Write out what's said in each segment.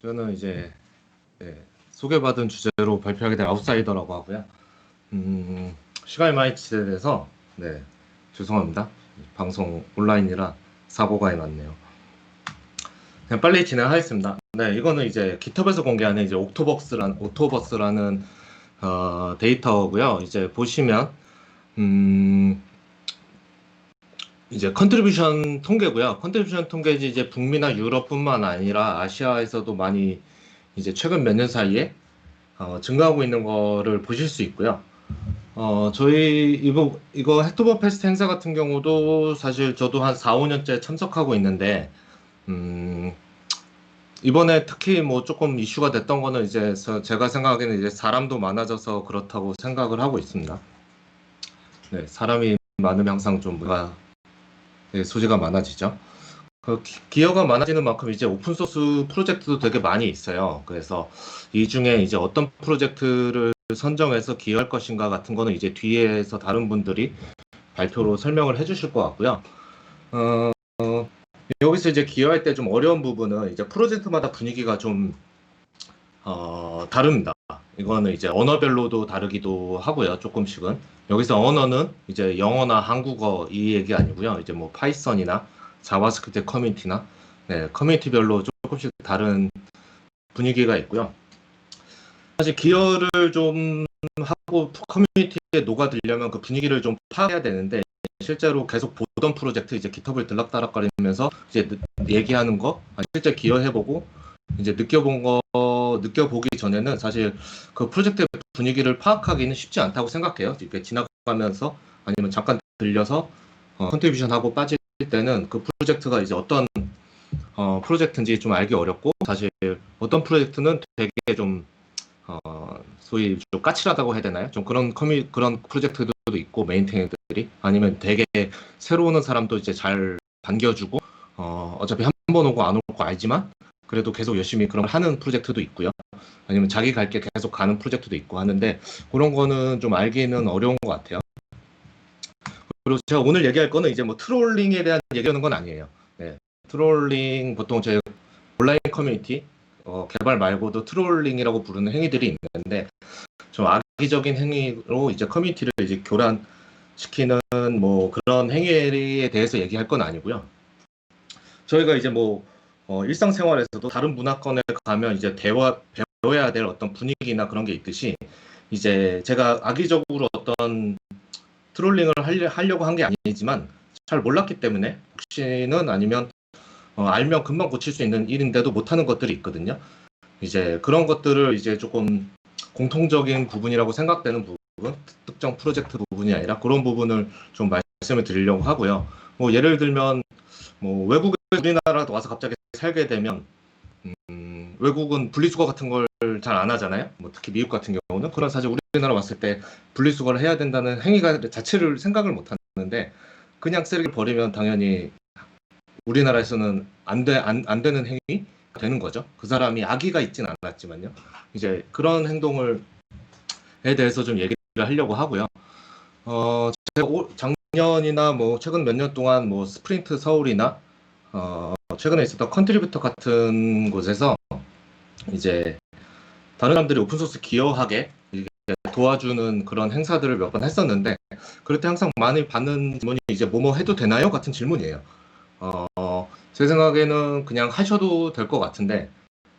저는 이제 소개받은 주제로 발표하게 된 아웃사이더라고 하고요. 시간이 많이 지체돼서 죄송합니다. 방송 온라인이라 사고가 났네요. 그냥 빨리 진행하겠습니다. 이거는 이제 GitHub에서 공개하는 이제 옥토버스라는 데이터고요. 이제 보시면 이제 컨트리뷰션 통계고요. 컨트리뷰션 통계지 이제 북미나 유럽뿐만 아니라 아시아에서도 많이 이제 최근 몇 년 사이에 증가하고 있는 거를 보실 수 있고요. 저희 이거 헥토버 페스트 행사 같은 경우도 사실 저도 한 4, 5년째 참석하고 있는데 이번에 특히 뭐 조금 이슈가 됐던 거는 이제 제가 생각하기에는 이제 사람도 많아져서 그렇다고 생각을 하고 있습니다. 사람이 많으면 항상 좀 뭔가 소지가 많아지죠. 그 기여가 많아지는 만큼 이제 오픈소스 프로젝트도 되게 많이 있어요. 그래서 이 중에 이제 어떤 프로젝트를 선정해서 기여할 것인가 같은 거는 이제 뒤에서 다른 분들이 발표로 설명을 해주실 것 같고요. 여기서 이제 기여할 때 좀 어려운 부분은 이제 프로젝트마다 분위기가 좀 다릅니다. 이거는 이제 언어별로도 다르기도 하고요. 조금씩은. 여기서 언어는 이제 영어나 한국어 이 얘기 아니고요. 이제 뭐 파이썬이나 자바스크립트 커뮤니티나 커뮤니티별로 조금씩 다른 분위기가 있고요. 사실 기여를 좀 하고 커뮤니티에 녹아들려면 그 분위기를 좀 파악해야 되는데 실제로 계속 보던 프로젝트 이제 깃허브를 들락달락거리면서 이제 얘기하는 거 실제 기여해보고 이제 느껴보기 전에는 사실 그 프로젝트의 분위기를 파악하기는 쉽지 않다고 생각해요. 이렇게 지나가면서 아니면 잠깐 들려서 컨트리뷰션 하고 빠질 때는 그 프로젝트가 이제 어떤 프로젝트인지 좀 알기 어렵고 사실 어떤 프로젝트는 되게 좀 소위 좀 까칠하다고 해야 되나요? 좀 그런 프로젝트들도 있고 메인테이너들이 아니면 되게 새로 오는 사람도 이제 잘 반겨주고 어차피 한 번 오고 안 올 거 알지만 그래도 계속 열심히 그런 걸 하는 프로젝트도 있고요. 아니면 자기 갈 길 계속 가는 프로젝트도 있고 하는데 그런 거는 좀 알기는 어려운 것 같아요. 그리고 제가 오늘 얘기할 거는 이제 뭐 트롤링에 대한 얘기하는 건 아니에요. 트롤링 보통 제 온라인 커뮤니티 개발 말고도 트롤링이라고 부르는 행위들이 있는데 좀 악의적인 행위로 이제 커뮤니티를 이제 교란시키는 뭐 그런 행위에 대해서 얘기할 건 아니고요. 저희가 이제 뭐 일상생활에서도 다른 문화권에 가면 이제 배워야 될 어떤 분위기나 그런 게 있듯이 이제 제가 악의적으로 어떤 트롤링을 하려고 한 게 아니지만 잘 몰랐기 때문에 혹시는 아니면 알면 금방 고칠 수 있는 일인데도 못하는 것들이 있거든요. 이제 그런 것들을 이제 조금 공통적인 부분이라고 생각되는 부분, 특정 프로젝트 부분이 아니라 그런 부분을 좀 말씀을 드리려고 하고요. 뭐 예를 들면 뭐 외국에 우리나라 와서 갑자기 살게 되면 외국은 분리수거 같은 걸 잘 안 하잖아요. 뭐 특히 미국 같은 경우는 그런 사실 우리나라 왔을 때 분리수거를 해야 된다는 행위가 자체를 생각을 못 하는데 그냥 쓰레기를 버리면 당연히 우리나라에서는 안 되는 행위가 되는 거죠. 그 사람이 악의가 있진 않았지만요. 이제 그런 행동에 대해서 좀 얘기를 하려고 하고요. 제가 작년이나 뭐 최근 몇 년 동안 뭐 스프린트 서울이나 최근에 있었던 컨트리뷰터 같은 곳에서 이제 다른 사람들이 오픈소스 기여하게 도와주는 그런 행사들을 몇 번 했었는데 그럴 때 항상 많이 받는 질문이 이제 뭐뭐 해도 되나요? 같은 질문이에요. 제 생각에는 그냥 하셔도 될 것 같은데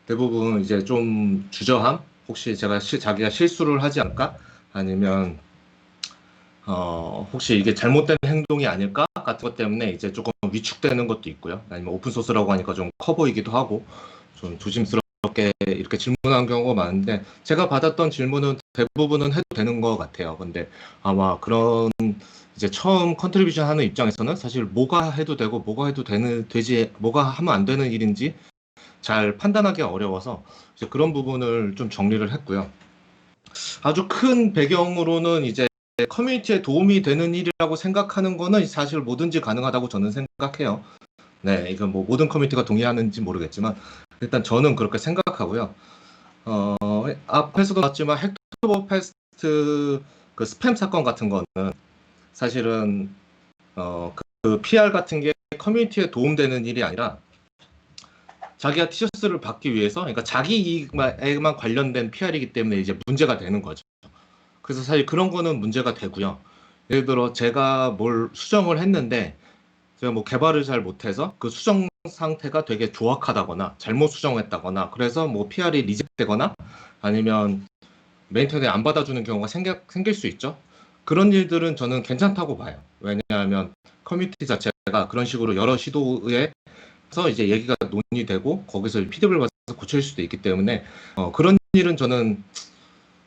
대부분 이제 좀 주저함? 혹시 자기가 실수를 하지 않을까? 아니면 혹시 이게 잘못된 행동이 아닐까? 같은 것 때문에 이제 조금 위축되는 것도 있고요. 아니면 오픈소스라고 하니까 좀 커 보이기도 하고 좀 조심스럽게 이렇게 질문하는 경우가 많은데 제가 받았던 질문은 대부분은 해도 되는 것 같아요. 근데 아마 그런 이제 처음 컨트리뷰션 하는 입장에서는 사실 뭐가 해도 되고 뭐가 하면 안 되는 일인지 잘 판단하기 어려워서 이제 그런 부분을 좀 정리를 했고요. 아주 큰 배경으로는 이제 커뮤니티에 도움이 되는 일이라고 생각하는 거는 사실 뭐든지 가능하다고 저는 생각해요. 이건 뭐 모든 커뮤니티가 동의하는지 모르겠지만 일단 저는 그렇게 생각하고요. 앞에서도 나왔지만 헥토버 페스트 그 스팸 사건 같은 거는 사실은 그 PR 같은 게 커뮤니티에 도움되는 일이 아니라 자기가 티셔츠를 받기 위해서, 그러니까 자기 이익에만 관련된 PR이기 때문에 이제 문제가 되는 거죠. 그래서 사실 그런 거는 문제가 되고요. 예를 들어 제가 뭘 수정을 했는데 제가 뭐 개발을 잘 못해서 그 수정 상태가 되게 조악하다거나 잘못 수정했다거나 그래서 뭐 PR이 리젝되거나 아니면 메인테너에 안 받아주는 경우가 생길 수 있죠. 그런 일들은 저는 괜찮다고 봐요. 왜냐하면 커뮤니티 자체가 그런 식으로 여러 시도에서 이제 얘기가 논의되고 거기서 피드백을 받아서 고칠 수도 있기 때문에 그런 일은 저는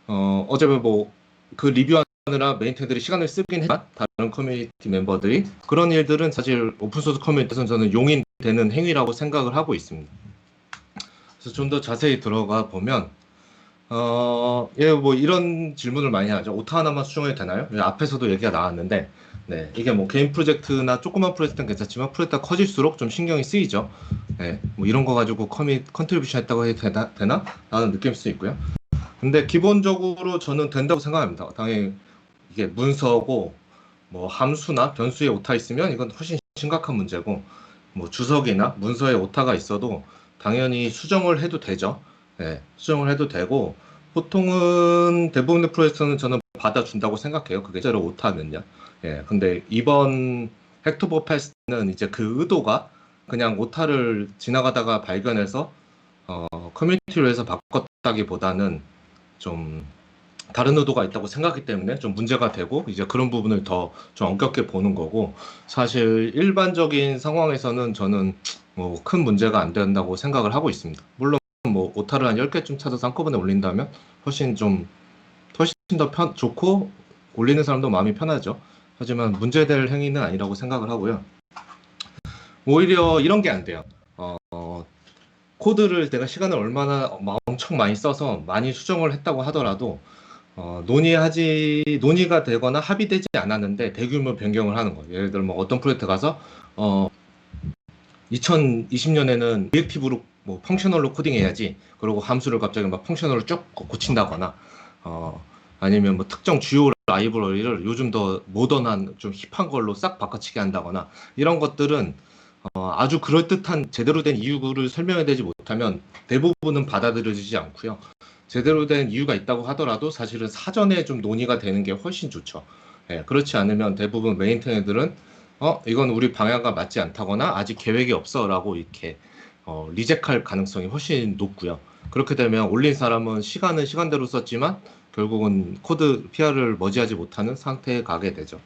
어차피 뭐 그 리뷰하느라 메인테너들이 시간을 쓰긴 했지만 다른 커뮤니티 멤버들이 그런 일들은 사실 오픈소스 커뮤니티에서는 저는 용인되는 행위라고 생각을 하고 있습니다. 그래서 좀 더 자세히 들어가 보면 예, 뭐 이런 질문을 많이 하죠. 오타 하나만 수정해도 되나요? 앞에서도 얘기가 나왔는데, 네, 이게 뭐 개인 프로젝트나 조그만 프로젝트는 괜찮지만 프로젝트가 커질수록 좀 신경이 쓰이죠. 네, 뭐 이런 거 가지고 컨트리뷰션 했다고 해도 되나? 라는 느낄 수 있고요. 근데 기본적으로 저는 된다고 생각합니다. 당연히 이게 문서고 뭐 함수나 변수에 오타 있으면 이건 훨씬 심각한 문제고 뭐 주석이나 문서에 오타가 있어도 당연히 수정을 해도 되죠. 네, 수정을 해도 되고 보통은 대부분의 프로젝트는 저는 받아준다고 생각해요. 그게 실제로 오타면요. 예, 근데 이번 헥토버 패스는 이제 그 의도가 그냥 오타를 지나가다가 발견해서 커뮤니티로 해서 바꿨다기보다는 좀 다른 의도가 있다고 생각하기 때문에 좀 문제가 되고 이제 그런 부분을 더 좀 엄격히 보는 거고 사실 일반적인 상황에서는 저는 뭐 큰 문제가 안 된다고 생각을 하고 있습니다. 물론 뭐 오타를 한 10개쯤 찾아서 한꺼번에 올린다면 훨씬 더 좋고 올리는 사람도 마음이 편하죠. 하지만 문제될 행위는 아니라고 생각을 하고요. 오히려 이런 게 안 돼요. 코드를 내가 시간을 엄청 많이 써서 많이 수정을 했다고 하더라도 논의가 되거나 합의되지 않았는데 대규모 변경을 하는 거예요. 예를 들어 뭐 어떤 프로젝트 가서 2020년에는 리액티브로 뭐 펑셔널로 코딩해야지. 그리고 함수를 갑자기 막 펑셔널로 쭉 고친다거나 아니면 뭐 특정 주요 라이브러리를 요즘 더 모던한 좀 힙한 걸로 싹 바꿔치기 한다거나 이런 것들은 아주 그럴듯한 제대로 된 이유를 설명해내지 못하면 대부분은 받아들여지지 않고요. 제대로 된 이유가 있다고 하더라도 사실은 사전에 좀 논의가 되는 게 훨씬 좋죠. 예, 그렇지 않으면 대부분 메인테너들은 이건 우리 방향과 맞지 않다거나 아직 계획이 없어라고 이렇게 리젝할 가능성이 훨씬 높고요. 그렇게 되면 올린 사람은 시간은 시간대로 썼지만 결국은 코드 PR을 머지하지 못하는 상태에 가게 되죠.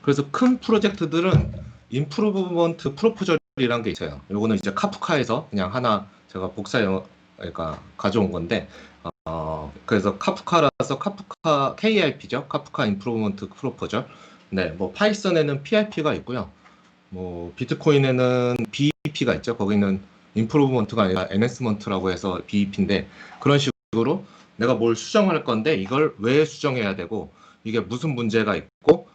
그래서 큰 프로젝트들은 임프루브먼트 프로포절이라는 게 있어요. 요거는 이제 카프카에서 그냥 하나 제가 그러니까 가져온 건데 그래서 카프카라서 카프카 KIP죠. 카프카 임프루브먼트 프로포절. 네, 뭐 파이썬에는 PIP가 있고요. 뭐 비트코인에는 BEP가 있죠. 거기는 임프루브먼트가 아니라 엔핸스먼트라고 해서 BEP인데 그런 식으로 내가 뭘 수정할 건데 이걸 왜 수정해야 되고 이게 무슨 문제가 있고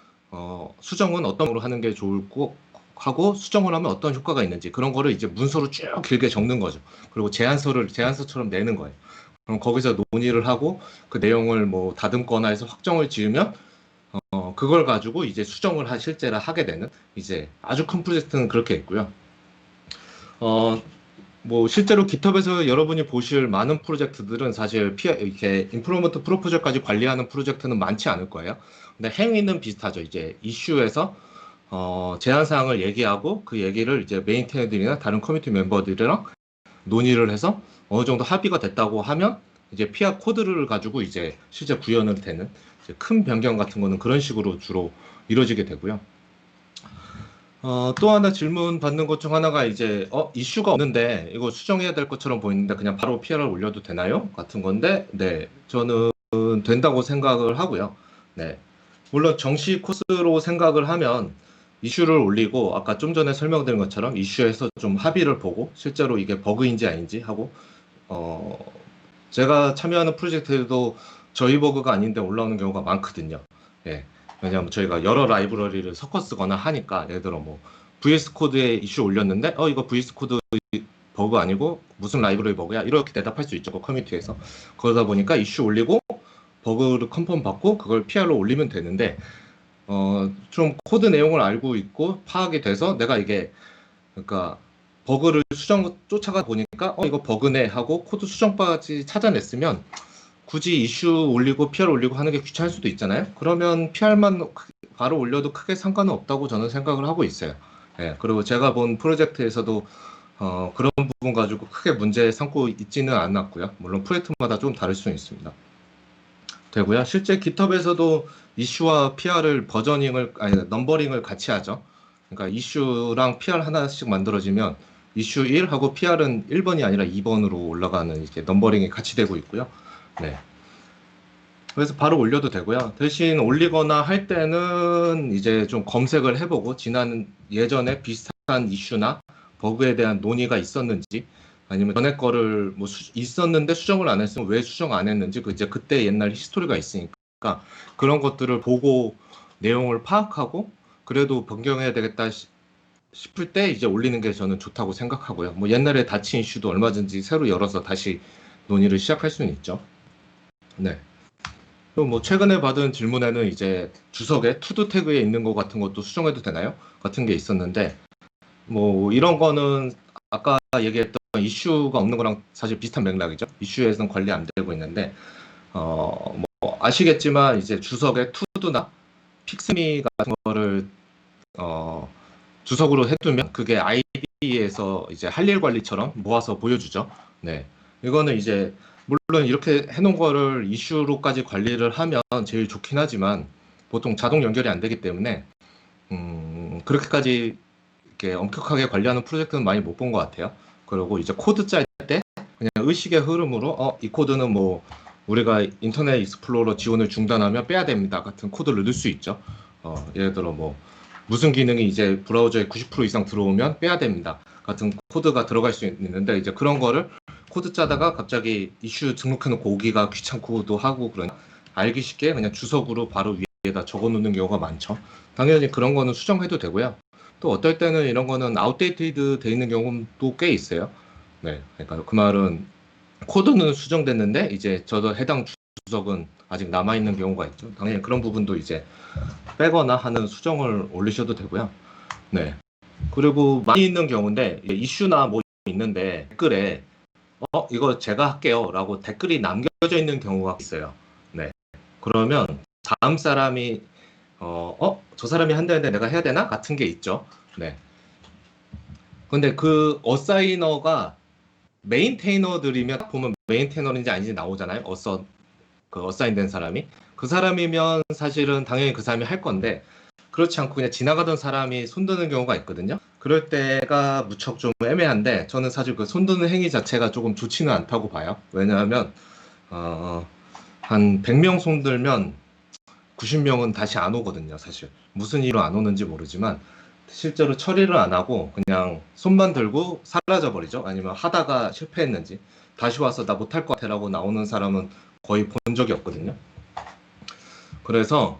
수정은 어떤 으로 하는 게 좋을고 하고 수정을 하면 어떤 효과가 있는지 그런 거를 이제 문서로 쭉 길게 적는 거죠. 그리고 제안서처럼 내는 거예요. 그럼 거기서 논의를 하고 그 내용을 뭐 다듬거나 해서 확정을 지으면 그걸 가지고 이제 수정을 실제로 하게 되는 이제 아주 큰 프로젝트는 그렇게 있고요. 뭐 실제로 깃허브에서 여러분이 보실 많은 프로젝트들은 사실 이렇게 임프로먼트 프로포절까지 관리하는 프로젝트는 많지 않을 거예요. 근데 행위는 비슷하죠. 이제 이슈에서 제한 사항을 얘기하고 그 얘기를 이제 메인테너들이나 다른 커뮤니티 멤버들이랑 논의를 해서 어느 정도 합의가 됐다고 하면 이제 PR 코드를 가지고 이제 실제 구현을 되는 이제 큰 변경 같은 거는 그런 식으로 주로 이루어지게 되고요. 또 하나 질문 받는 것 중 하나가 이제 이슈가 없는데 이거 수정해야 될 것처럼 보이는데 그냥 바로 PR을 올려도 되나요? 같은 건데 네, 저는 된다고 생각을 하고요. 네, 물론 정시 코스로 생각을 하면 이슈를 올리고 아까 좀 전에 설명드린 것처럼 이슈에서 좀 합의를 보고 실제로 이게 버그인지 아닌지 하고 제가 참여하는 프로젝트에도 저희 버그가 아닌데 올라오는 경우가 많거든요. 예. 왜냐하면 저희가 여러 라이브러리를 섞어 쓰거나 하니까 예를 들어 뭐 VS 코드에 이슈 올렸는데 이거 VS 코드 버그 아니고 무슨 라이브러리 버그야 이렇게 대답할 수 있죠. 그 커뮤니티에서. 그러다 보니까 이슈 올리고 버그를 컨펌 받고 그걸 PR로 올리면 되는데 좀 코드 내용을 알고 있고 파악이 돼서 내가 이게 그러니까 버그를 쫓아가 보니까 이거 버그네 하고 코드 수정까지 찾아냈으면 굳이 이슈 올리고 PR 올리고 하는 게 귀찮을 수도 있잖아요. 그러면 PR만 바로 올려도 크게 상관은 없다고 저는 생각을 하고 있어요. 예, 그리고 제가 본 프로젝트에서도 그런 부분 가지고 크게 문제 삼고 있지는 않았고요. 물론 프로젝트마다 좀 다를 수는 있습니다. 되고요. 실제 GitHub에서도 이슈와 PR을 넘버링을 같이 하죠. 그러니까 이슈랑 PR 하나씩 만들어지면 이슈 1하고 PR은 1번이 아니라 2번으로 올라가는 이렇게 넘버링이 같이 되고 있고요. 네. 그래서 바로 올려도 되고요. 대신 올리거나 할 때는 이제 좀 검색을 해보고 예전에 비슷한 이슈나 버그에 대한 논의가 있었는지 아니면 전에 거를 뭐 있었는데 수정을 안 했으면 왜 수정 안 했는지 이제 그때 옛날 히스토리가 있으니까 그런 것들을 보고 내용을 파악하고 그래도 변경해야 되겠다 싶을 때 이제 올리는 게 저는 좋다고 생각하고요. 뭐 옛날에 닫힌 이슈도 얼마든지 새로 열어서 다시 논의를 시작할 수는 있죠. 네. 또 뭐 최근에 받은 질문에는 이제 주석에 투두 태그에 있는 것 같은 것도 수정해도 되나요? 같은 게 있었는데 뭐 이런 거는 아까 얘기했던 이슈가 없는 거랑 사실 비슷한 맥락이죠. 이슈에서는 관리 안 되고 있는데 뭐 아시겠지만 이제 주석에 투두나 픽스미 같은 거를 주석으로 해두면 그게 아이디에서 이제 할 일 관리처럼 모아서 보여주죠. 네. 이거는 이제 물론 이렇게 해놓은 거를 이슈로까지 관리를 하면 제일 좋긴 하지만 보통 자동 연결이 안 되기 때문에 그렇게까지 이렇게 엄격하게 관리하는 프로젝트는 많이 못 본 것 같아요. 그리고 이제 코드 짤 때 그냥 의식의 흐름으로 이 코드는 뭐 우리가 인터넷 익스플로러 지원을 중단하면 빼야 됩니다 같은 코드를 넣을 수 있죠. 예를 들어 뭐 무슨 기능이 이제 브라우저에 90% 이상 들어오면 빼야 됩니다 같은 코드가 들어갈 수 있는데 이제 그런 거를 코드 짜다가 갑자기 이슈 등록해놓고 오기가 귀찮고도 하고 그러니까 알기 쉽게 그냥 주석으로 바로 위에다 적어 놓는 경우가 많죠. 당연히 그런 거는 수정해도 되고요. 또 어떨 때는 이런 거는 아웃데이티드 돼 있는 경우도 꽤 있어요. 네, 그러니까 그 말은 코드는 수정됐는데 이제 저도 해당 주석은 아직 남아 있는 경우가 있죠. 당연히 그런 부분도 이제 빼거나 하는 수정을 올리셔도 되고요. 네. 그리고 많이 있는 경우인데 이슈나 뭐 있는데 댓글에 이거 제가 할게요 라고 댓글이 남겨져 있는 경우가 있어요. 네. 그러면 다음 사람이 저 사람이 한다는데 내가 해야 되나? 같은 게 있죠. 네. 근데 그 어사이너가 메인테이너들이면 딱 보면 메인테이너인지 아닌지 나오잖아요. 어사인된 사람이. 그 사람이면 사실은 당연히 그 사람이 할 건데 그렇지 않고 그냥 지나가던 사람이 손드는 경우가 있거든요. 그럴 때가 무척 좀 애매한데 저는 사실 그 손드는 행위 자체가 조금 좋지는 않다고 봐요. 왜냐하면 한 100명 손들면 90명은 다시 안 오거든요. 사실 무슨 이유로 안 오는지 모르지만 실제로 처리를 안 하고 그냥 손만 들고 사라져 버리죠. 아니면 하다가 실패했는지 다시 와서 나 못할 것 같아라고 나오는 사람은 거의 본 적이 없거든요. 그래서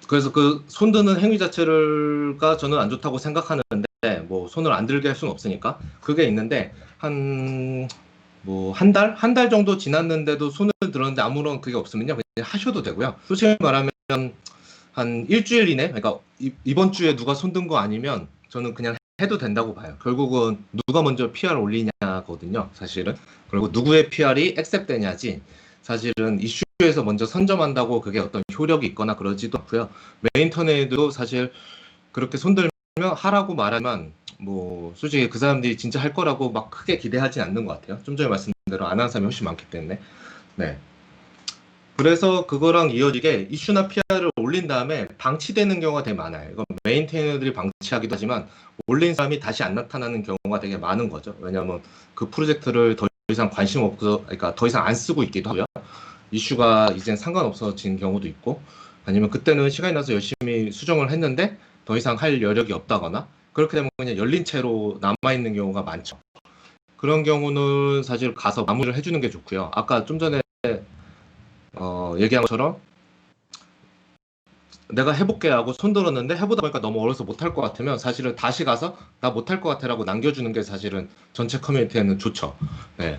그래서 그 손드는 행위 자체가 저는 안 좋다고 생각하는데 뭐 손을 안 들게 할 수는 없으니까 그게 있는데 한 달 정도 지났는데도 손을 들었는데 아무런 그게 없으면요 그냥 하셔도 되고요. 솔직히 말하면 한 일주일 이내, 그러니까 이번 주에 누가 손든 거 아니면 저는 그냥 해도 된다고 봐요. 결국은 누가 먼저 PR 올리냐거든요, 사실은. 그리고 누구의 PR이 액셉 되냐지, 사실은 이슈에서 먼저 선점한다고 그게 어떤 효력이 있거나 그러지도 않고요. 메인터넷도 사실 그렇게 손들면 하라고 말하면 뭐 솔직히 그 사람들이 진짜 할 거라고 막 크게 기대하지 않는 것 같아요. 좀 전에 말씀드린 대로 안 하는 사람이 훨씬 많기 때문에. 네. 그래서 그거랑 이어지게 이슈나 PR을 올린 다음에 방치되는 경우가 되게 많아요. 이건 메인테이너들이 방치하기도 하지만 올린 사람이 다시 안 나타나는 경우가 되게 많은 거죠. 왜냐하면 그 프로젝트를 더 이상 관심 없어, 그러니까 더 이상 안 쓰고 있기도 하고요. 이슈가 이젠 상관없어진 경우도 있고, 아니면 그때는 시간이 나서 열심히 수정을 했는데 더 이상 할 여력이 없다거나 그렇게 되면 그냥 열린 채로 남아 있는 경우가 많죠. 그런 경우는 사실 가서 마무리를 해주는 게 좋고요. 아까 좀 전에 얘기한 것처럼 내가 해볼게 하고 손들었는데 해보다 보니까 너무 어려서 못할 것 같으면 사실은 다시 가서 나 못할 것 같아라고 남겨주는 게 사실은 전체 커뮤니티에는 좋죠. 네.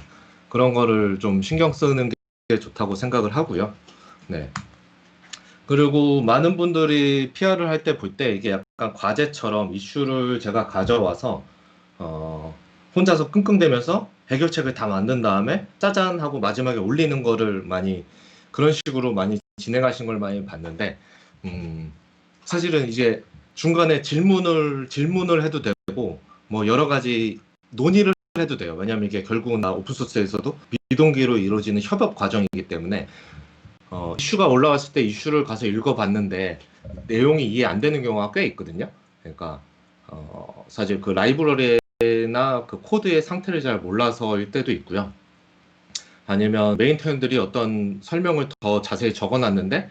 그런 거를 좀 신경 쓰는 게 좋다고 생각을 하고요. 네. 그리고 많은 분들이 PR을 할 때 볼 때 이게 약간 과제처럼 이슈를 제가 가져와서 어, 혼자서 끙끙대면서 해결책을 다 만든 다음에 짜잔 하고 마지막에 올리는 거를 많이 그런 식으로 많이 진행하신 걸 많이 봤는데 음, 사실은 이제 중간에 질문을 해도 되고 뭐 여러 가지 논의를 해도 돼요. 왜냐하면 이게 결국은 나 오픈소스에서도 비동기로 이루어지는 협업 과정이기 때문에 이슈가 올라왔을 때 이슈를 가서 읽어봤는데 내용이 이해 안 되는 경우가 꽤 있거든요. 그러니까 사실 그 라이브러리나 그 코드의 상태를 잘 몰라서일 때도 있고요. 아니면 메인테너들이 어떤 설명을 더 자세히 적어놨는데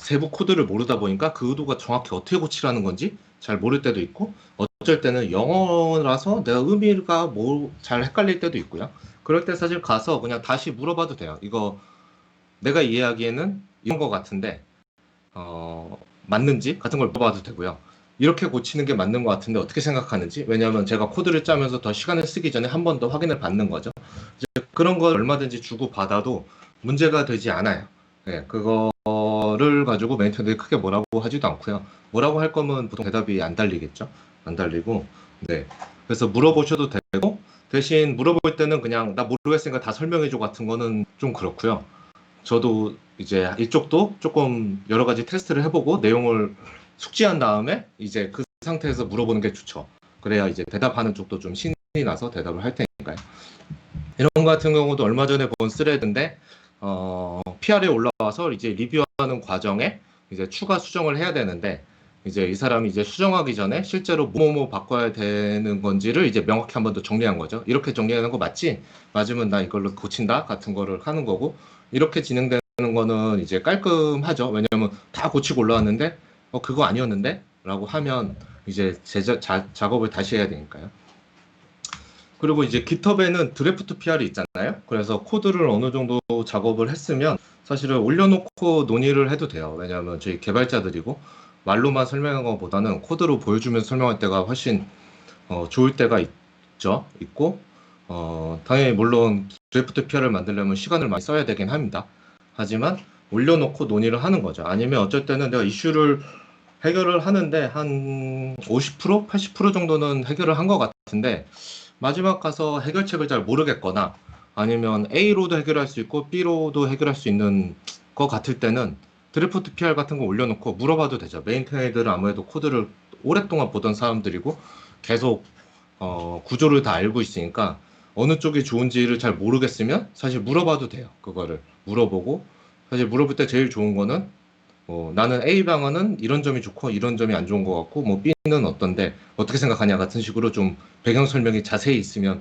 세부 코드를 모르다 보니까 그 의도가 정확히 어떻게 고치라는 건지 잘 모를 때도 있고 어쩔 때는 영어라서 내가 의미가 뭐 잘 헷갈릴 때도 있고요. 그럴 때 사실 가서 그냥 다시 물어봐도 돼요. 이거 내가 이해하기에는 이런 것 같은데 맞는지 같은 걸 물어봐도 되고요. 이렇게 고치는 게 맞는 것 같은데 어떻게 생각하는지. 왜냐하면 제가 코드를 짜면서 더 시간을 쓰기 전에 한 번 더 확인을 받는 거죠. 이제 그런 걸 얼마든지 주고 받아도 문제가 되지 않아요. 네, 그거를 가지고 메인터들이 크게 뭐라고 하지도 않고요. 뭐라고 할 거면 보통 대답이 안 달리겠죠. 안 달리고. 네. 그래서 물어보셔도 되고 대신 물어볼 때는 그냥 나 모르겠으니까 다 설명해줘 같은 거는 좀 그렇고요. 저도 이제 이쪽도 조금 여러 가지 테스트를 해보고 내용을 숙지한 다음에 이제 그 상태에서 물어보는 게 좋죠. 그래야 이제 대답하는 쪽도 좀 신이 나서 대답을 할 테니까요. 이런 거 같은 경우도 얼마 전에 본 스레드인데 PR에 올라와서 이제 리뷰하는 과정에 이제 추가 수정을 해야 되는데 이제 이 사람이 이제 수정하기 전에 실제로 뭐뭐 바꿔야 되는 건지를 이제 명확히 한 번 더 정리한 거죠. 이렇게 정리하는 거 맞지? 맞으면 나 이걸로 고친다 같은 거를 하는 거고 이렇게 진행되는 거는 이제 깔끔하죠. 왜냐하면 다 고치고 올라왔는데 그거 아니었는데? 라고 하면 이제 작업을 다시 해야 되니까요. 그리고 이제 깃허브에는 드래프트 PR이 있잖아요. 그래서 코드를 어느 정도 작업을 했으면 사실은 올려놓고 논의를 해도 돼요. 왜냐하면 저희 개발자들이고 말로만 설명한 것보다는 코드로 보여주면서 설명할 때가 훨씬 좋을 때가 있죠. 있고 당연히 물론 드래프트 PR을 만들려면 시간을 많이 써야 되긴 합니다. 하지만 올려놓고 논의를 하는 거죠. 아니면 어쩔 때는 내가 이슈를 해결을 하는데 한 50%, 80% 정도는 해결을 한 것 같은데 마지막 가서 해결책을 잘 모르겠거나 아니면 A로도 해결할 수 있고 B로도 해결할 수 있는 것 같을 때는 드래프트 PR 같은 거 올려놓고 물어봐도 되죠. 메인테너들은 아무래도 코드를 오랫동안 보던 사람들이고 계속 구조를 다 알고 있으니까 어느 쪽이 좋은지를 잘 모르겠으면 사실 물어봐도 돼요. 그거를 물어보고 사실 물어볼 때 제일 좋은 거는 나는 A 방안은 이런 점이 좋고 이런 점이 안 좋은 것 같고 뭐 B는 어떤데 어떻게 생각하냐 같은 식으로 좀 배경 설명이 자세히 있으면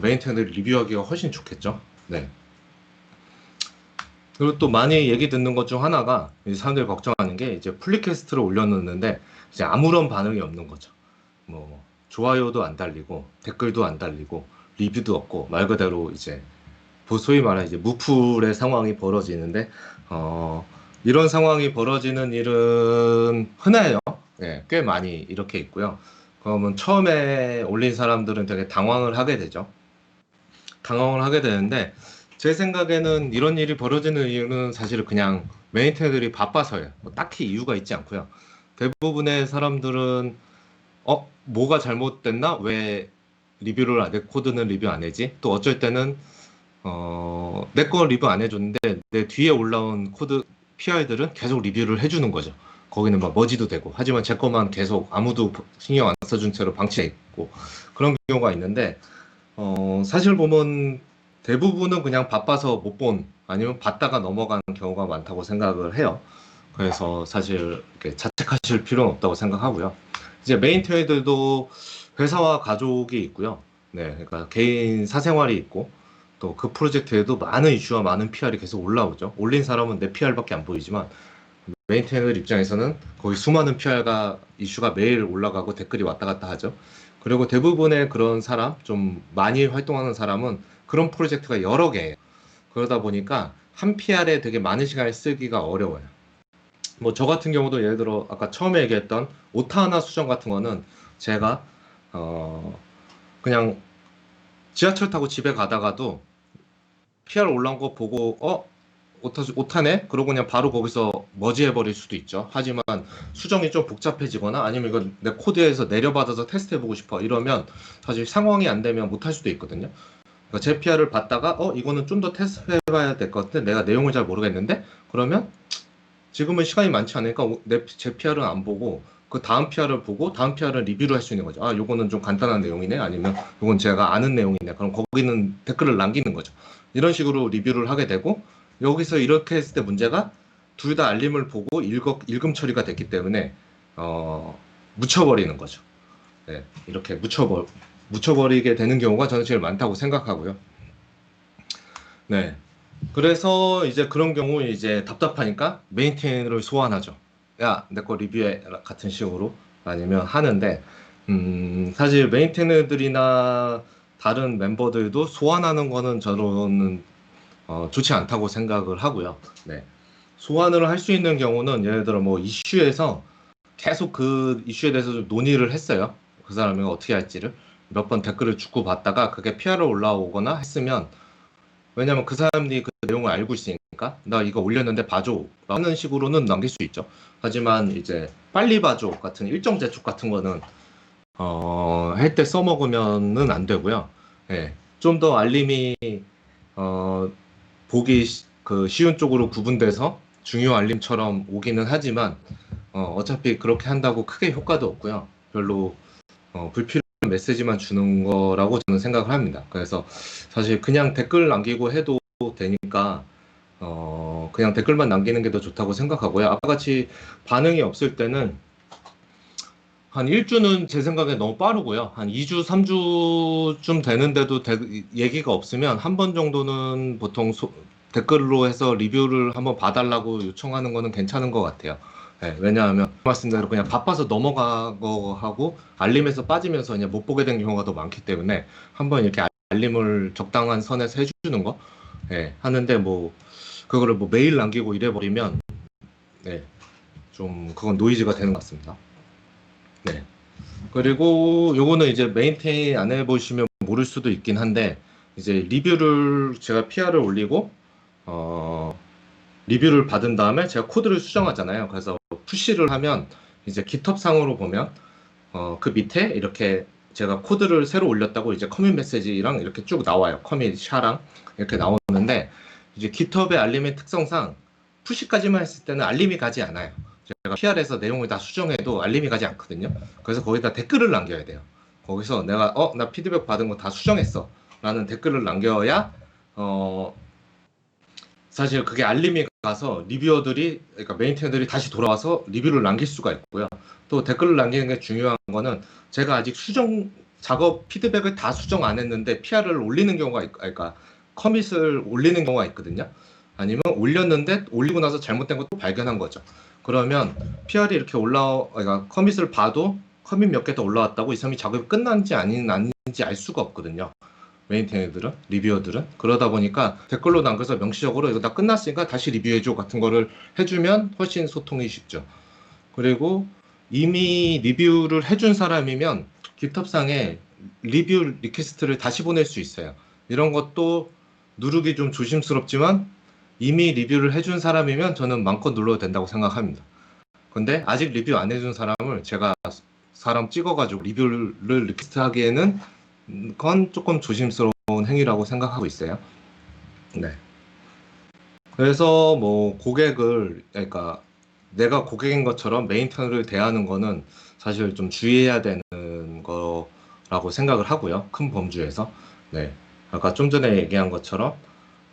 메인테너를 리뷰하기가 훨씬 좋겠죠. 네. 그리고 또 많이 얘기 듣는 것 중 하나가 사람들이 걱정하는 게 이제 플리캐스트를 올려놓는데 이제 아무런 반응이 없는 거죠. 뭐 좋아요도 안 달리고 댓글도 안 달리고 리뷰도 없고 말 그대로 이제 소위 말하는 이제 무풀의 상황이 벌어지는데 이런 상황이 벌어지는 일은 흔해요. 예, 꽤 많이 이렇게 있고요. 그러면 처음에 올린 사람들은 되게 당황을 하게 되죠. 당황을 하게 되는데 제 생각에는 이런 일이 벌어지는 이유는 사실 그냥 메인테너들이 바빠서예요. 뭐 딱히 이유가 있지 않고요. 대부분의 사람들은 뭐가 잘못됐나? 왜 리뷰를 내 코드는 리뷰 안 해지? 또 어쩔 때는 내 거 리뷰 안 해줬는데 내 뒤에 올라온 코드 PR들은 계속 리뷰를 해주는 거죠. 거기는 막 머지도 되고 하지만 제 것만 계속 아무도 신경 안 써준 채로 방치해 있고 그런 경우가 있는데 사실 보면 대부분은 그냥 바빠서 못 본 아니면 봤다가 넘어가는 경우가 많다고 생각을 해요. 그래서 사실 이렇게 자책하실 필요는 없다고 생각하고요. 이제 메인테너들도 회사와 가족이 있고요. 네, 그러니까 개인 사생활이 있고 또 그 프로젝트에도 많은 이슈와 많은 PR이 계속 올라오죠. 올린 사람은 내 PR밖에 안 보이지만 메인테너 입장에서는 거의 수많은 PR가 이슈가 매일 올라가고 댓글이 왔다 갔다 하죠. 그리고 대부분의 그런 사람, 좀 많이 활동하는 사람은 그런 프로젝트가 여러 개예요. 그러다 보니까 한 PR에 되게 많은 시간을 쓰기가 어려워요. 뭐 저 같은 경우도 예를 들어 아까 처음에 얘기했던 오타 하나 수정 같은 거는 제가 어 그냥 지하철 타고 집에 가다가도 PR 올라온 거 보고 오타네? 그러고 그냥 바로 거기서 머지해버릴 수도 있죠. 하지만 수정이 좀 복잡해지거나 아니면 이거 내 코드에서 내려받아서 테스트해보고 싶어 이러면 사실 상황이 안 되면 못할 수도 있거든요. 그러니까 JPR을 받다가 이거는 좀 더 테스트해봐야 될 것 같은데 내가 내용을 잘 모르겠는데 그러면 지금은 시간이 많지 않으니까 제 PR은 안 보고 그 다음 PR을 보고 다음 PR은 리뷰를 할 수 있는 거죠. 아, 요거는 좀 간단한 내용이네. 아니면 요건 제가 아는 내용이네. 그럼 거기는 댓글을 남기는 거죠. 이런 식으로 리뷰를 하게 되고 여기서 이렇게 했을 때 문제가 둘 다 알림을 보고 읽음 처리가 됐기 때문에 묻혀버리는 거죠. 네, 이렇게 묻혀버리게 되는 경우가 저는 제일 많다고 생각하고요. 네. 그래서 이제 그런 경우 이제 답답하니까 메인테이너를 소환하죠. 야, 내 거 리뷰해 같은 식으로 아니면 하는데 사실 메인테이너들이나 다른 멤버들도 소환하는 거는 저는 좋지 않다고 생각을 하고요. 네. 소환을 할 수 있는 경우는 예를 들어 뭐 이슈에서 계속 그 이슈에 대해서 좀 논의를 했어요. 그 사람이 어떻게 할지를 몇 번 댓글을 주고받다가 그게 PR로 올라오거나 했으면 왜냐면 그 사람들이 그 내용을 알고 있으니까 나 이거 올렸는데 봐줘 하는 식으로는 남길 수 있죠. 하지만 이제 빨리 봐줘 같은 일정 재촉 같은 거는 할 때 써먹으면은 안 되고요. 예. 좀 더 알림이 어, 보기 쉬운 쪽으로 구분돼서 중요 알림처럼 오기는 하지만 어차피 그렇게 한다고 크게 효과도 없고요. 별로 불필요한 메시지만 주는 거라고 저는 생각을 합니다. 그래서 사실 그냥 댓글 남기고 해도 되니까 그냥 댓글만 남기는 게 더 좋다고 생각하고요. 아까 같이 반응이 없을 때는 한 1주는 제 생각에 너무 빠르고요. 한 2주, 3주쯤 되는데도 얘기가 없으면 한 번 정도는 보통 댓글로 해서 리뷰를 한번 봐달라고 요청하는 거는 괜찮은 것 같아요. 네, 왜냐하면 말씀대로 그냥 바빠서 넘어가고 하고 알림에서 빠지면서 그냥 못 보게 된 경우가 더 많기 때문에 한번 이렇게 알림을 적당한 선에서 해주는 거 하는데 뭐 그거를 뭐 매일 남기고 이래 버리면 좀 그건 노이즈가 되는 것 같습니다. 네. 그리고 요거는 이제 메인테인 안 해보시면 모를 수도 있긴 한데 이제 리뷰를 제가 PR을 올리고 리뷰를 받은 다음에 제가 코드를 수정하잖아요. 그래서 푸시를 하면 이제 GitHub 상으로 보면 그 밑에 이렇게 제가 코드를 새로 올렸다고 이제 커밋 메시지랑 이렇게 쭉 나와요. 커밋 샤랑 이렇게 나오는데 이제 GitHub의 알림의 특성상 푸시까지만 했을 때는 알림이 가지 않아요. 제가 PR에서 내용을 다 수정해도 알림이 가지 않거든요. 그래서 거기다 댓글을 남겨야 돼요. 거기서 내가 나 피드백 받은 거 다 수정했어 라는 댓글을 남겨야 사실 그게 알림이 가서 리뷰어들이 그러니까 메인테너들이 다시 돌아와서 리뷰를 남길 수가 있고요. 또 댓글을 남기는 게 중요한 거는 제가 아직 수정 작업 피드백을 다 수정 안 했는데 PR을 올리는 경우가 그러니까 커밋을 올리는 경우가 있거든요. 아니면 올렸는데 올리고 나서 잘못된 것도 발견한 거죠. 그러면 PR이 이렇게 그러니까 커밋을 봐도 커밋 몇 개 더 올라왔다고 이 사람이 작업이 끝난지 아닌지 알 수가 없거든요. 메인테너들은 리뷰어들은 그러다 보니까 댓글로 남겨서 명시적으로 이거 다 끝났으니까 다시 리뷰해줘 같은 거를 해주면 훨씬 소통이 쉽죠. 그리고 이미 리뷰를 해준 사람이면 깃허브상에 리뷰 리퀘스트를 다시 보낼 수 있어요. 이런 것도 누르기 좀 조심스럽지만 이미 리뷰를 해준 사람이면 저는 마음껏 눌러도 된다고 생각합니다. 근데 아직 리뷰 안 해준 사람을 제가 사람 찍어가지고 리뷰를 리퀘스트 하기에는 그건 조금 조심스러운 행위라고 생각하고 있어요. 네. 그래서 뭐 그러니까 내가 고객인 것처럼 메인터를 대하는 거는 사실 좀 주의해야 되는 거라고 생각을 하고요. 큰 범주에서. 네. 아까 좀 전에 얘기한 것처럼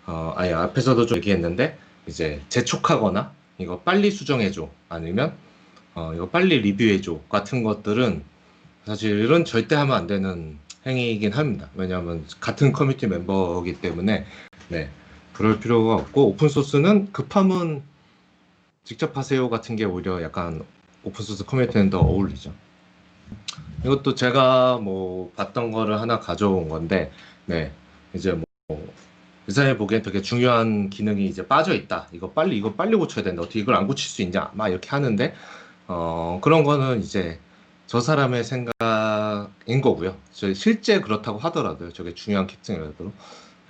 아니 앞에서도 좀 얘기했는데 이제 재촉하거나 이거 빨리 수정해줘 아니면 이거 빨리 리뷰해줘 같은 것들은 사실은 절대 하면 안 되는 행위이긴 합니다. 왜냐하면 같은 커뮤니티 멤버이기 때문에 네, 그럴 필요가 없고 오픈소스는 급하면 직접 하세요 같은 게 오히려 약간 오픈소스 커뮤니티는 더 어울리죠. 이것도 제가 뭐 봤던 거를 하나 가져온 건데 네, 이제 뭐 의사에 보기엔 되게 중요한 기능이 이제 빠져 있다. 이거 빨리 고쳐야 된다. 어떻게 이걸 안 고칠 수 있냐? 막 이렇게 하는데 그런 거는 이제 저 사람의 생각인 거고요. 실제 그렇다고 하더라도요. 저게 중요한 특징이라도.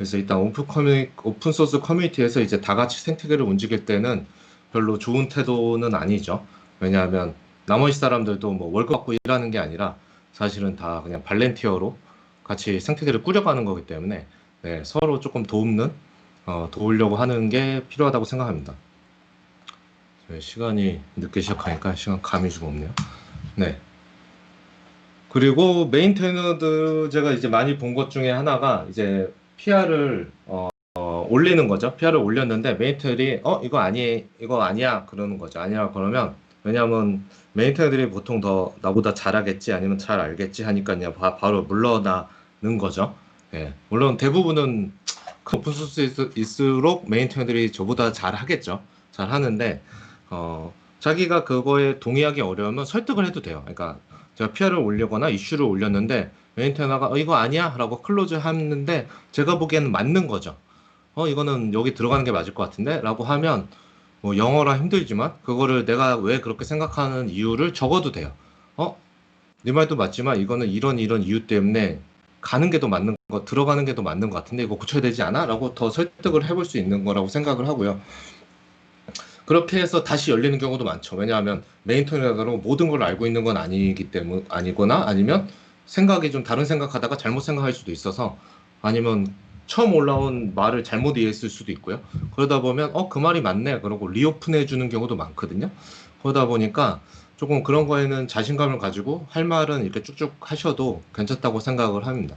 그래서 일단 오픈 소스 커뮤니티에서 이제 다 같이 생태계를 움직일 때는 별로 좋은 태도는 아니죠. 왜냐하면 나머지 사람들도 뭐 월급 받고 일하는 게 아니라 사실은 다 그냥 발렌티어로 같이 생태계를 꾸려가는 거기 때문에 네, 서로 조금 도우려고 하는 게 필요하다고 생각합니다. 시간이 늦게 시작하니까 시간 감이 좀 없네요. 네. 그리고 메인테너드 제가 이제 많이 본 것 중에 하나가 이제 PR을 올리는 거죠. PR을 올렸는데 메인테너들이 이거 아니야 그러는 거죠. 아니야 그러면 왜냐하면 메인테너들이 보통 더 나보다 잘하겠지 아니면 잘 알겠지 하니까 그냥 바로 물러나는 거죠. 예, 물론 대부분은 그 오픈소스일수록 메인테너들이 저보다 잘 하겠죠. 잘 하는데 자기가 그거에 동의하기 어려우면 설득을 해도 돼요. 그러니까 제가 PR을 올리거나 이슈를 올렸는데 메인테너가 이거 아니야 라고 클로즈 하는데 제가 보기에는 맞는 거죠. 이거는 여기 들어가는 게 맞을 것 같은데? 라고 하면, 뭐, 영어라 힘들지만, 그거를 내가 왜 그렇게 생각하는 이유를 적어도 돼요. 어? 네 말도 맞지만, 이거는 이런 이유 때문에 가는 게 더 맞는 들어가는 게 더 맞는 것 같은데, 이거 고쳐야 되지 않아? 라고 더 설득을 해볼 수 있는 거라고 생각을 하고요. 그렇게 해서 다시 열리는 경우도 많죠. 왜냐하면 메인 터미널로 모든 걸 알고 있는 건 아니거나 아니면 생각이 좀 다른 생각하다가 잘못 생각할 수도 있어서 아니면 처음 올라온 말을 잘못 이해했을 수도 있고요. 그러다 보면 그 말이 맞네. 그러고 리오픈해 주는 경우도 많거든요. 그러다 보니까 조금 그런 거에는 자신감을 가지고 할 말은 이렇게 쭉쭉 하셔도 괜찮다고 생각을 합니다.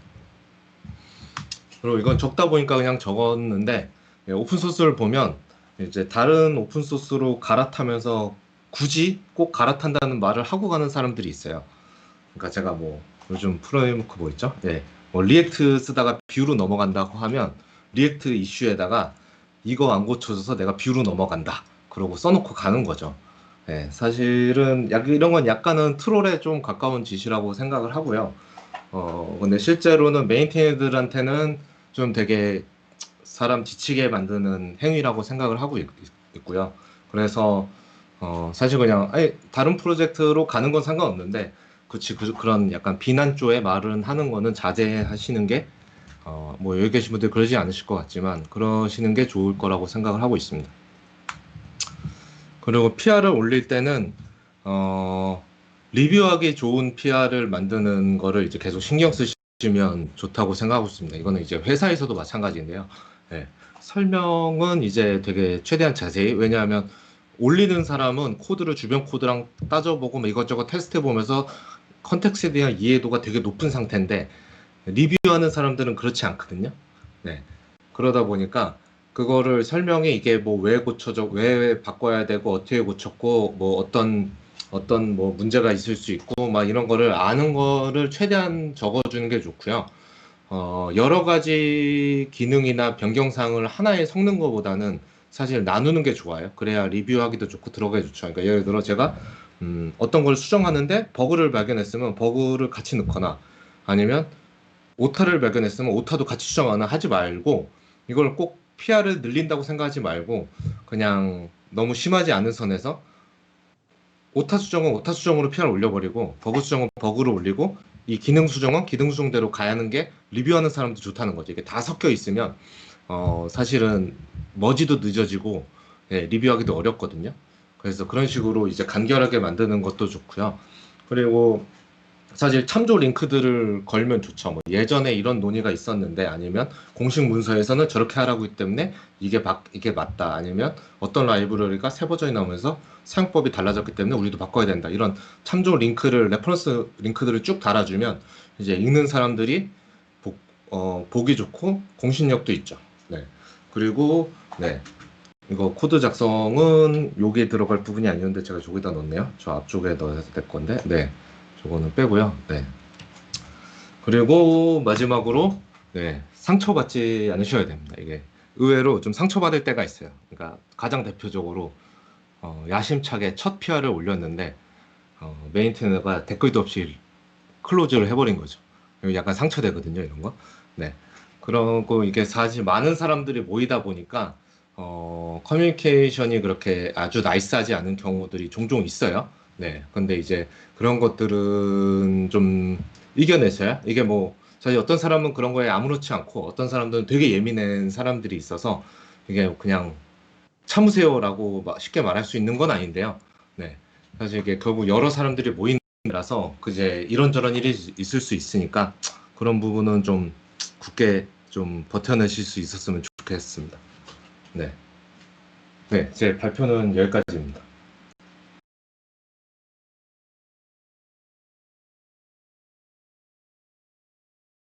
그리고 이건 적다 보니까 그냥 적었는데 오픈 소스를 보면 이제 다른 오픈 소스로 갈아타면서 굳이 꼭 갈아탄다는 말을 하고 가는 사람들이 있어요. 그러니까 제가 뭐 요즘 프레임워크 뭐 있죠? 네. 뭐 리액트 쓰다가 뷰로 넘어간다고 하면 리액트 이슈에다가 이거 안 고쳐져서 내가 뷰로 넘어간다. 그러고 써놓고 가는 거죠. 네, 사실은 이런 건 약간은 트롤에 좀 가까운 짓이라고 생각을 하고요. 근데 실제로는 메인테이너들한테는 좀 되게 사람 지치게 만드는 행위라고 생각을 하고 고요 그래서 사실 그냥 다른 프로젝트로 가는 건 상관없는데 그런 약간 비난 쪽의 말은 하는 거는 자제하시는 게 뭐 여기 계신 분들 그러지 않으실 것 같지만 그러시는 게 좋을 거라고 생각을 하고 있습니다. 그리고 PR을 올릴 때는 리뷰하기 좋은 PR을 만드는 거를 이제 계속 신경 쓰시면 좋다고 생각하고 있습니다. 이거는 이제 회사에서도 마찬가지인데요. 네, 설명은 이제 되게 최대한 자세히, 왜냐하면 올리는 사람은 코드를 주변 코드랑 따져보고 뭐 이것저것 테스트 해보면서 컨텍스트에 대한 이해도가 되게 높은 상태인데 리뷰하는 사람들은 그렇지 않거든요. 네. 그러다 보니까 그거를 설명에 이게 뭐 왜 고쳐져, 왜 바꿔야 되고 어떻게 고쳤고 뭐 어떤 뭐 문제가 있을 수 있고 막 이런 거를 아는 거를 최대한 적어주는 게 좋고요. 여러 가지 기능이나 변경사항을 하나에 섞는 것보다는 사실 나누는 게 좋아요. 그래야 리뷰하기도 좋고 들어가기 좋죠. 그러니까 예를 들어 제가 어떤 걸 수정하는데 버그를 발견했으면 버그를 같이 넣거나 아니면 오타를 발견했으면 오타도 같이 수정하나 하지 말고 이걸 꼭 PR을 늘린다고 생각하지 말고 그냥 너무 심하지 않은 선에서 오타 수정은 오타 수정으로 PR 올려버리고 버그 수정은 버그로 올리고 이 기능 수정은 기능 수정대로 가야 하는 게 리뷰하는 사람도 좋다는 거죠. 이게 다 섞여 있으면 사실은 머지도 늦어지고 리뷰하기도 어렵거든요. 그래서 그런 식으로 이제 간결하게 만드는 것도 좋고요. 그리고 사실 참조 링크들을 걸면 좋죠. 뭐 예전에 이런 논의가 있었는데 아니면 공식 문서에서는 저렇게 하라고 했기 때문에 이게 맞다. 아니면 어떤 라이브러리가 새 버전이 나오면서 사용법이 달라졌기 때문에 우리도 바꿔야 된다. 이런 참조 레퍼런스 링크들을 쭉 달아주면 이제 읽는 사람들이 보기 좋고 공신력도 있죠. 네. 그리고 네. 이거 코드 작성은 여기에 들어갈 부분이 아니었는데 제가 저기다 넣었네요. 저 앞쪽에 넣어야 될 건데. 네. 저거는 빼고요. 네. 그리고 마지막으로 네, 상처받지 않으셔야 됩니다. 이게 의외로 좀 상처받을 때가 있어요. 그러니까 가장 대표적으로 야심차게 첫 PR을 올렸는데 메인테너가 댓글도 없이 클로즈를 해버린 거죠. 약간 상처되거든요, 이런 거. 네. 그러고 이게 사실 많은 사람들이 모이다 보니까 커뮤니케이션이 그렇게 아주 나이스하지 않은 경우들이 종종 있어요. 네. 근데 이제 그런 것들은 좀 이겨내셔야 이게 뭐 사실 어떤 사람은 그런 거에 아무렇지 않고 어떤 사람들은 되게 예민한 사람들이 있어서 이게 그냥 참으세요라고 쉽게 말할 수 있는 건 아닌데요. 네. 사실 이게 결국 여러 사람들이 모인 라서 그제 이런저런 일이 있을 수 있으니까 그런 부분은 좀 굳게 좀 버텨내실 수 있었으면 좋겠습니다. 네. 네, 제 발표는 여기까지입니다.